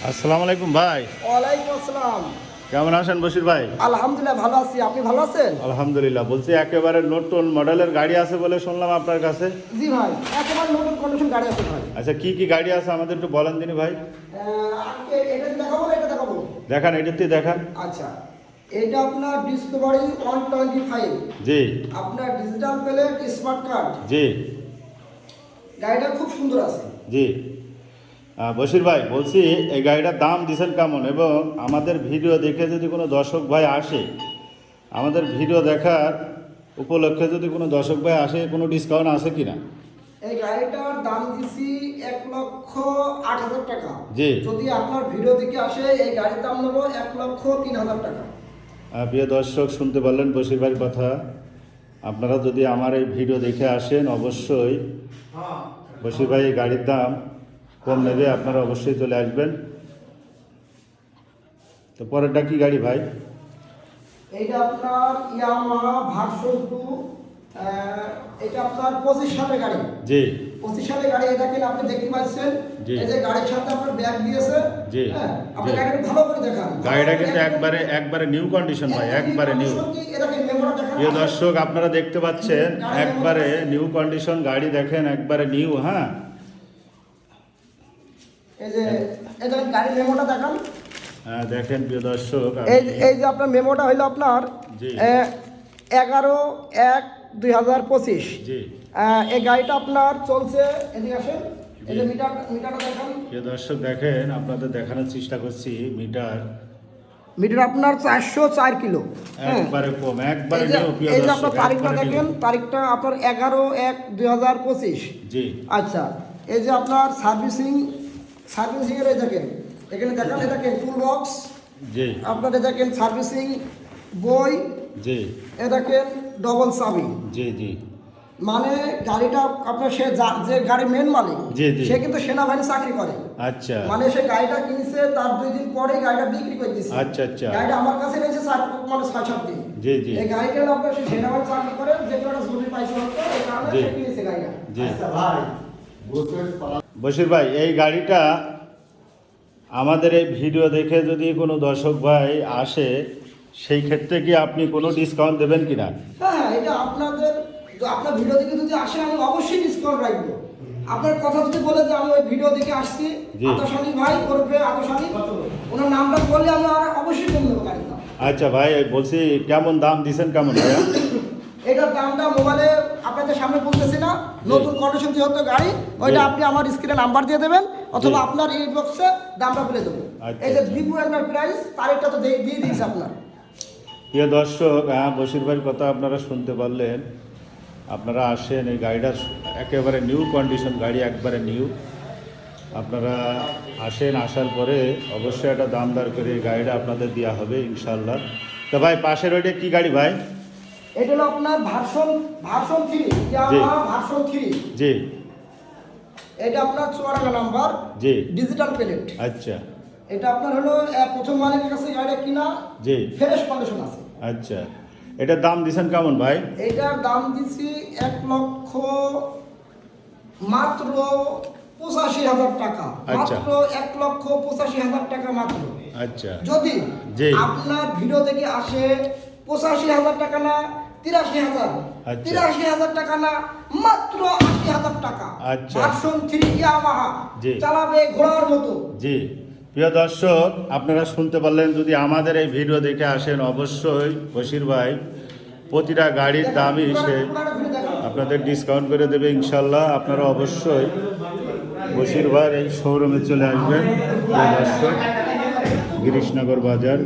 আসসালামু আলাইকুম ভাই। ওয়ালাইকুম আসসালাম। কেমন আছেন বশির ভাই? আলহামদুলিল্লাহ ভালো আছি, আপনি ভালো আছেন? আলহামদুলিল্লাহ। বলছি একেবারে নতুন মডেলের গাড়ি আছে বলে শুনলাম আপনার কাছে। জি ভাই, একেবারে নতুন কন্ডিশন গাড়ি আছে ভাই। আচ্ছা, কি কি গাড়ি আছে আমাদের একটু বলেন দিনি ভাই। আজকে এটা দেখাবো না এটা দেখাবো? দেখান, এটাতে দেখান। আচ্ছা, এটা আপনার ডিসকভারি 125। জি। আপনার ডিজিটাল প্লেট স্মার্ট কার্ড। জি। গাড়িটা খুব সুন্দর আছে। জি। বশির ভাই বলছি এই গাড়িটার দাম দিচ্ছেন কেমন, এবং আমাদের ভিডিও দেখে যদি কোনো দর্শক ভাই আসে, আমাদের ভিডিও দেখার উপলক্ষে যদি কোনো দর্শক ভাই আসে, কোনো ডিসকাউন্ট আছে কি না? এই গাড়িটার দাম দিছি 1,08,000 টাকা। জি। যদি আপনার ভিডিও দিকে আসে এই গাড়ির দাম নেবো 1,03,000 টাকা। প্রিয় দর্শক, শুনতে পারলেন বশির ভাইয়ের কথা। আপনারা যদি আমার এই ভিডিও দেখে আসেন, অবশ্যই বশির ভাই এই গাড়ির দাম কম নেবে, আপনারা অবশ্যই চলে আসবেন। তো পরেরটা কি গাড়ি ভাই? এইটা আপনার ইয়ামাহা ভার্সন 2। এটা আপনার 25 সালের গাড়ি। জি। 25 সালের গাড়ি। এটাকে আপনি দেখতে পাচ্ছেন, এই যে গাড়ির সাথে আপনার ব্যাগ দিয়েছে। জি। আপনি গাড়িটা ভালো করে দেখান। গাড়িটা কিন্তু একবারে নিউ কন্ডিশন ভাই, একবারে নিউ। এটাকে মেমোরা দেখান। প্রিয় দর্শক, আপনারা দেখতে পাচ্ছেন একবারে নিউ কন্ডিশন গাড়ি, দেখেন একবারে নিউ। হ্যাঁ, এই যে এটা গাড়ির মেমোটা দেখান। হ্যাঁ দেখেন প্রিয় দর্শক। এই যে আপনার মেমোটা হইলো আপনার 11/1/2025। জি। এই গাড়িটা আপনার চলছে, এদিকে আসেন, এই যে মিটারটা দেখান। প্রিয় দর্শক দেখেন, আপনাদের দেখানোর চেষ্টা করছি মিটার আপনার 404 কিলো। একবারে কম, একবারে এই যে নিউ। প্রিয় আপনার দর্শক, তারিখটা একবারে দেখেন, নিউ। তারিখটা আপনার 11/1/2025। জি। আচ্ছা, এই যে আপনার সার্ভিসিং এর এই দেখেন, এখানে দেখেন, এটা দেখেন টুল বক্স। জি। আপনারা দেখেন সার্ভিসিং বই। জি। এ দেখেন ডবল চাবি। জি। জি। মানে গাড়িটা আপনার যে গাড়ির মেন মালিক, জি, জি। সে কিন্তু সেনাবাহিনী চাকরি করে। আচ্ছা। মানে সে গাড়িটা কিনেছে, তার 2 দিন পরে গাড়িটা বিক্রি করে দিয়েছে। আচ্ছা আচ্ছা। গাড়িটা আমার কাছে রয়েছে 6-7 দিন। জি। জি। এই গাড়িটা আপনার সে সেনাবাহিনী চাকরি করে, যে কোনো জরুরি পয়সা হতো, এই কারণে জি। সে কিনেছে গাড়িটা। জি। আচ্ছা ভাই, বশির ভাই, এই গাড়িটা আমাদের এই ভিডিও দেখে যদি কোনো দর্শক ভাই আসে, সেই ক্ষেত্রে কি আপনি কোনো ডিসকাউন্ট দেবেন কিনা? হ্যাঁ, এটা আপনার ভিডিও দেখে যদি আসে, আমি অবশ্যই ডিসকাউন্ট রাখবো। আপনার কথা যদি বলে যে আমি ওই ভিডিও দেখে আসছি, জি। আতশালী ভাই ওরফে আতশালী, ওনার নামটা বললে আমি আর অবশ্যই কম দেবো গাড়ির দাম। আচ্ছা ভাই, বলছি কেমন দাম দিচ্ছেন কেমন ভাইয়া? এটার দামটা মোবাইলে আপনাদের সামনে বলতেছি না, নতুন কন্ডিশন যেহেতু গাড়ি, ওইটা আপনি আমার স্ক্রিনে নাম্বার দিয়ে দেবেন, অথবা আপনার ইনবক্সে দামটা বলে দেবো। আচ্ছা। এই যে দীপু এন্টারপ্রাইজ, তারিখটা তো দিয়ে দিয়েছে আপনার। প্রিয় দর্শক, বশির ভাইয়ের কথা আপনারা শুনতে পারলেন। আপনারা আসেন, এই গাড়িটা একেবারে নিউ কন্ডিশন গাড়ি, একবারে নিউ। আপনারা আসেন, আসার পরে অবশ্যই একটা দাম দর করে এই গাড়িটা আপনাদের দেওয়া হবে ইনশাল্লাহ। তো ভাই, পাশের ওইটা কি গাড়ি ভাই? এটা হলো আপনার ভার্সন 3, ইয়ামাহা ভার্সন 3। জি। এটা আপনার 54 নাম্বার। জি। Digital plate. আচ্ছা। এটা আপনার হলো প্রথম মালিকের কাছে গাড়িটা কিনা। জি। ফ্রেশ কন্ডিশন আছে। আচ্ছা, এটার দাম দিচ্ছেন কেমন ভাই? এটার দাম দিচ্ছি 1,85,000 টাকা। আচ্ছা। মাত্র 1,85,000 টাকা মাত্র। আচ্ছা। যদি জি। আপনার ভিডিও দেখে আসে 85,000 টাকা না 83,000, আচ্ছা। 83,000 টাকা না মাত্র 80,000 টাকা। আচ্ছা। ভার্সন 3 ইয়ামাহা, জি। চালাবে ঘোড়ার মতো। জি। প্রিয় দর্শক, আপনারা শুনতে পারলেন, যদি আমাদের এই ভিডিও দেখে আসেন, অবশ্যই বশির ভাই প্রতিটা গাড়ির দামই সে আপনাদের ডিসকাউন্ট করে দেবে ইনশাল্লাহ। আপনারা অবশ্যই বশির ভাইয়ের এই শোরুমে চলে আসবেন। প্রিয় দর্শক, গিরিশনগর বাজার।